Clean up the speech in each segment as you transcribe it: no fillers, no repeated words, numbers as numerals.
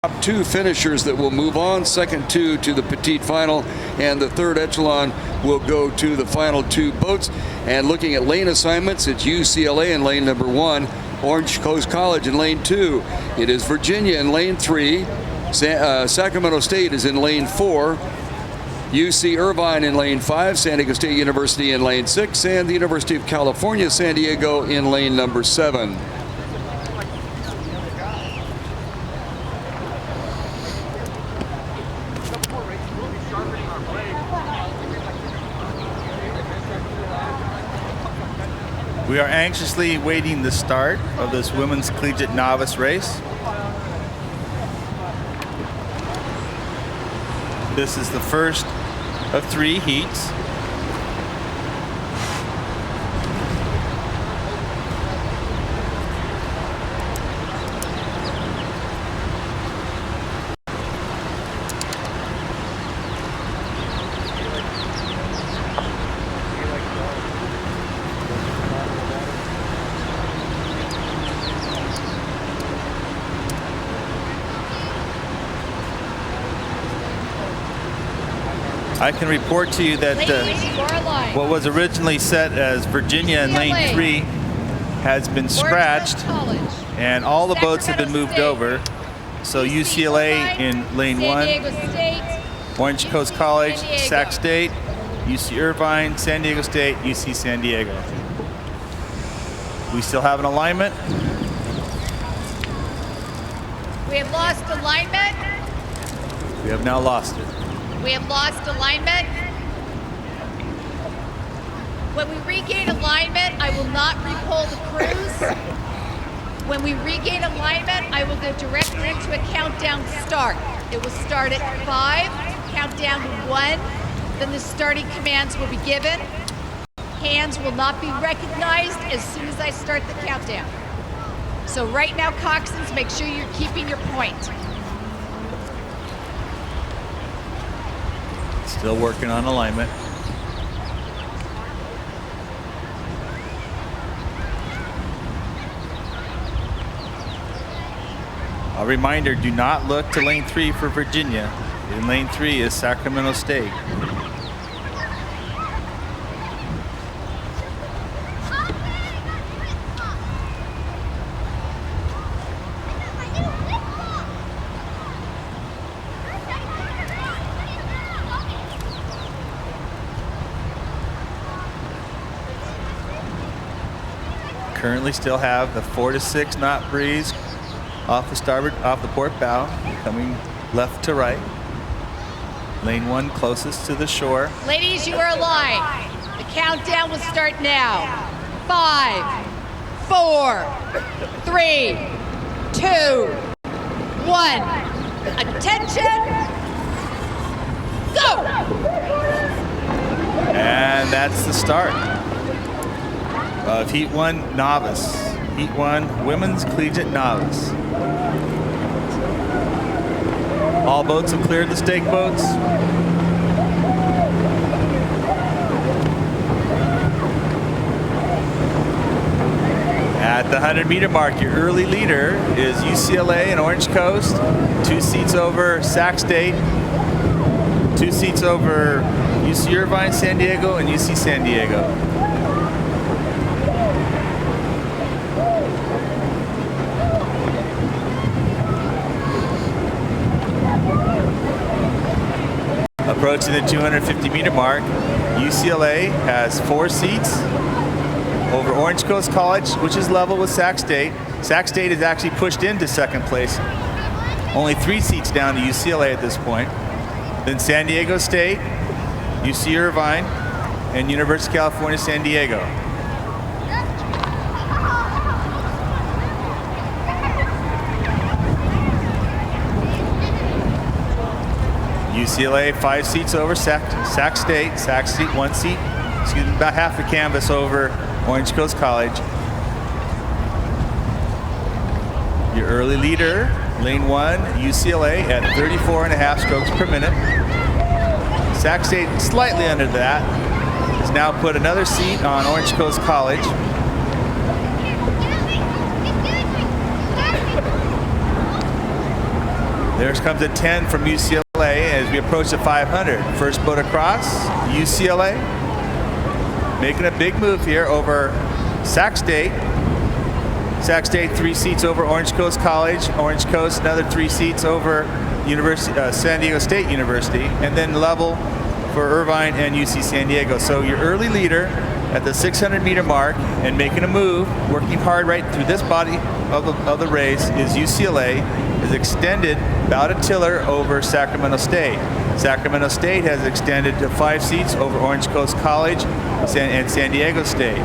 Top two finishers that will move on, second two to the petite final, and the third echelon will go to the final two boats. And looking at lane assignments, it's UCLA in lane number 1, Orange Coast College in lane 2. It is Virginia in lane 3, Sacramento State is in lane 4, UC Irvine in lane 5, San Diego State University in lane 6, and the University of California, San Diego in lane number 7. We are anxiously awaiting the start of this women's collegiate novice race. This is the first of 3 heats. I can report to you that what was originally set as Virginia in lane 3 has been scratched, and all the boats have been moved over. So UCLA in lane 1, Orange Coast College, Sac State, UC Irvine, San Diego State, UC San Diego. We still have an alignment. We have lost alignment. We have now lost it. We have lost alignment. When we regain alignment, I will not repole the cruise. When we regain alignment, I will go directly into a countdown start. It will start at 5, count down to 1, then the starting commands will be given. Hands will not be recognized as soon as I start the countdown. So right now, coxswains, make sure you're keeping your point. Still working on alignment. A reminder, do not look to lane 3 for Virginia. In lane 3 is Sacramento State. Currently still have the 4 to 6 knot breeze off the port bow, coming left to right. Lane 1 closest to the shore. Ladies, you are aligned. The countdown will start now. 5, 4, 3, 2, 1. Attention, go! And that's the start of Heat 1 Novice. Heat 1 Women's Collegiate Novice. All boats have cleared the stake boats. At the 100-meter mark, your early leader is UCLA and Orange Coast. 2 seats over Sac State. 2 seats over UC Irvine, San Diego, and UC San Diego. Approaching the 250-meter mark, UCLA has 4 seats over Orange Coast College, which is level with Sac State. Sac State is actually pushed into second place. Only 3 seats down to UCLA at this point. Then San Diego State, UC Irvine, and University of California, San Diego. UCLA 5 seats over Sac State. Sac State 1 seat, excuse me, about half the canvas over Orange Coast College. Your early leader, lane 1, UCLA at 34.5 strokes per minute. Sac State slightly under that. Has now put another seat on Orange Coast College. There comes a 10 from UCLA as we approach the 500. First boat across, UCLA. Making a big move here over Sac State. Sac State 3 seats over Orange Coast College. Orange Coast another 3 seats over San Diego State University. And then level for Irvine and UC San Diego. So your early leader at the 600-meter mark and making a move, working hard right through this body of the race is UCLA, is extended about a tiller over Sacramento State. Sacramento State has extended to 5 seats over Orange Coast College and San Diego State.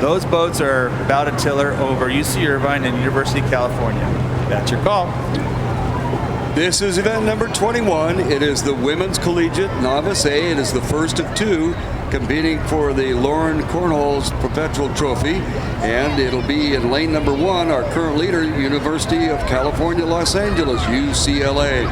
Those boats are about a tiller over UC Irvine and University of California. That's your call. This is event number 21. It is the Women's Collegiate Novice A. It is the first of 2 competing for the Laurel Korholz Perpetual Trophy. And it'll be in lane number 1, our current leader, University of California, Los Angeles, UCLA.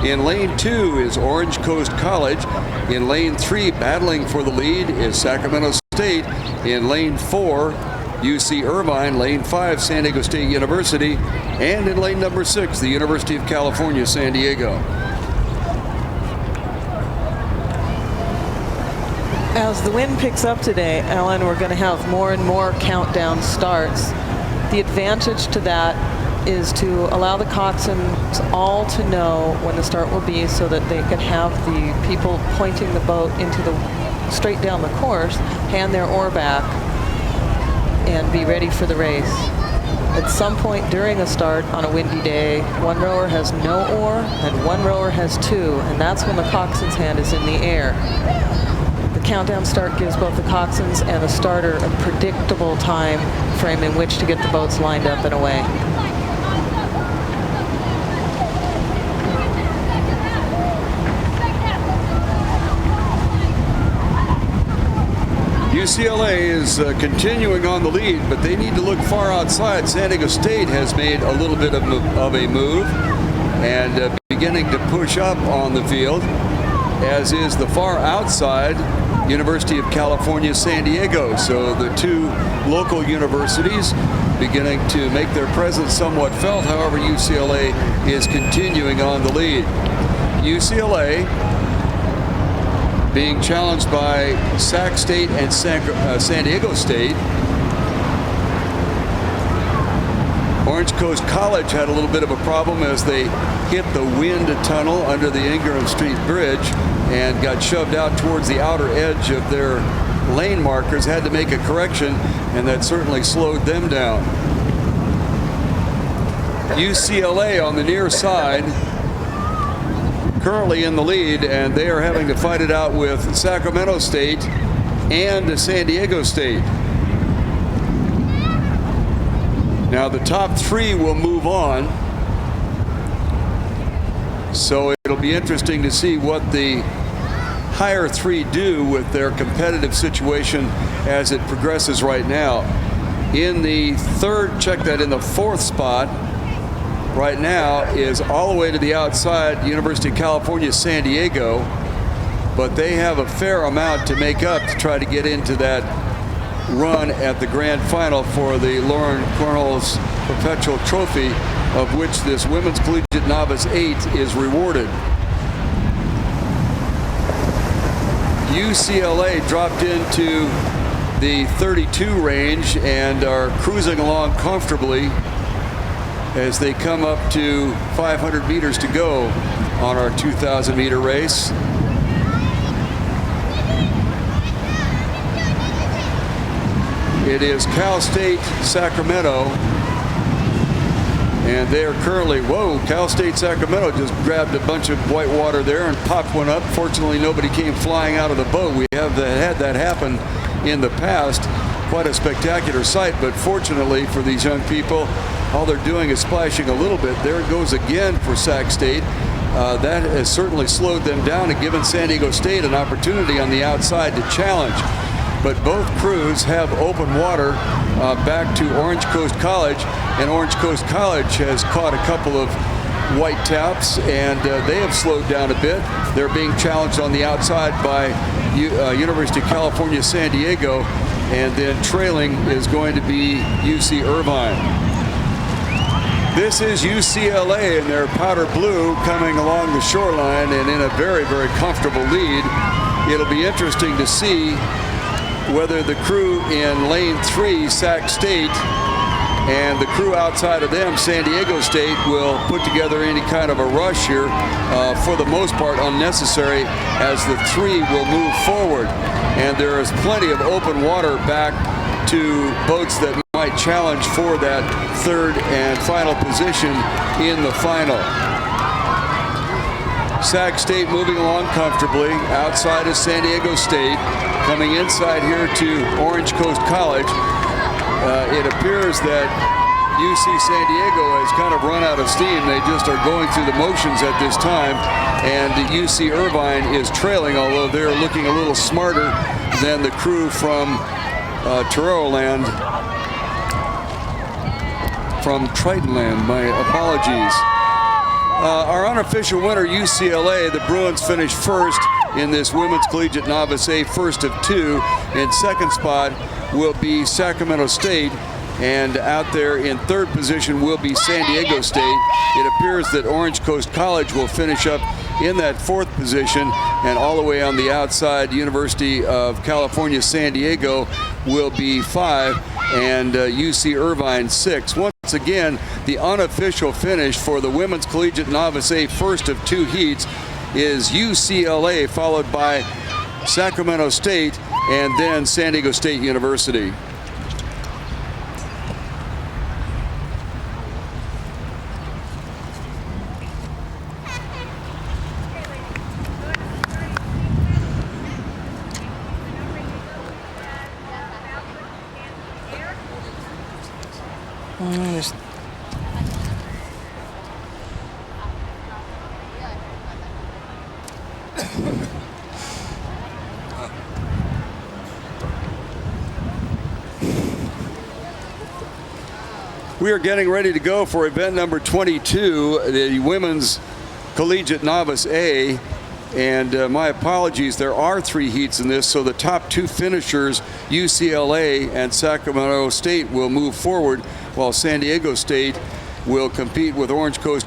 In lane 2 is Orange Coast College. In lane 3, battling for the lead, is Sacramento State. In lane 4, UC Irvine. Lane 5, San Diego State University. And in lane number 6, the University of California, San Diego. As the wind picks up today, Alan, we're going to have more and more countdown starts. The advantage to that is to allow the coxswains all to know when the start will be so that they can have the people pointing the boat into the straight down the course, hand their oar back, and be ready for the race. At some point during a start on a windy day, one rower has no oar and one rower has 2, and that's when the coxswain's hand is in the air. The countdown start gives both the coxswains and the starter a predictable time frame in which to get the boats lined up and away. UCLA is continuing on the lead, but they need to look far outside. San Diego State has made a little bit of a move and beginning to push up on the field, as is the far outside University of California, San Diego. So the 2 local universities beginning to make their presence somewhat felt. However, UCLA is continuing on the lead. UCLA being challenged by Sac State and San Diego State. Orange Coast College had a little bit of a problem as they hit the wind tunnel under the Ingram Street Bridge and got shoved out towards the outer edge of their lane markers, had to make a correction, and that certainly slowed them down. UCLA on the near side, currently in the lead, and they are having to fight it out with Sacramento State and San Diego State. Now the top 3 will move on, so it'll be interesting to see what the higher 3 do with their competitive situation as it progresses right now. In the 4th spot right now is all the way to the outside, University of California, San Diego, but they have a fair amount to make up to try to get into that run at the grand final for the Laurel Korholz Perpetual Trophy, of which this Women's Collegiate Novice 8 is rewarded. UCLA dropped into the 32 range and are cruising along comfortably as they come up to 500 meters to go on our 2,000-meter race. It is Cal State Sacramento, and they are currently, whoa, Cal State Sacramento just grabbed a bunch of white water there and popped one up. Fortunately, nobody came flying out of the boat. We have had that happen in the past. Quite a spectacular sight, but fortunately for these young people, all they're doing is splashing a little bit. There it goes again for Sac State. That has certainly slowed them down and given San Diego State an opportunity on the outside to challenge. But both crews have open water back to Orange Coast College, and Orange Coast College has caught a couple of white taps, and they have slowed down a bit. They're being challenged on the outside by University of California, San Diego, and then trailing is going to be UC Irvine. This is UCLA in their powder blue coming along the shoreline and in a very, very comfortable lead. It'll be interesting to see whether the crew in lane 3, Sac State, and the crew outside of them, San Diego State, will put together any kind of a rush here. For the most part, unnecessary, as the 3 will move forward. And there is plenty of open water back to boats that might challenge for that third and final position in the final. Sac State moving along comfortably. Outside is San Diego State. Coming inside here to Orange Coast College. It appears that UC San Diego has kind of run out of steam. They just are going through the motions at this time. And UC Irvine is trailing, although they're looking a little smarter than the crew from Tomorrowland, from Tritonland. My apologies. Our unofficial winner, UCLA, the Bruins finished first in this Women's Collegiate Novice A, first of 2. In second spot will be Sacramento State, and out there in third position will be San Diego State. It appears that Orange Coast College will finish up in that fourth position, and all the way on the outside, University of California, San Diego will be 5, and UC Irvine 6. Once again, the unofficial finish for the Women's Collegiate Novice A, first of 2 heats, is UCLA, followed by Sacramento State, and then San Diego State University. We are getting ready to go for event number 22, the Women's Collegiate Novice A. And my apologies, there are 3 heats in this, so the top 2 finishers, UCLA and Sacramento State, will move forward, while San Diego State will compete with Orange Coast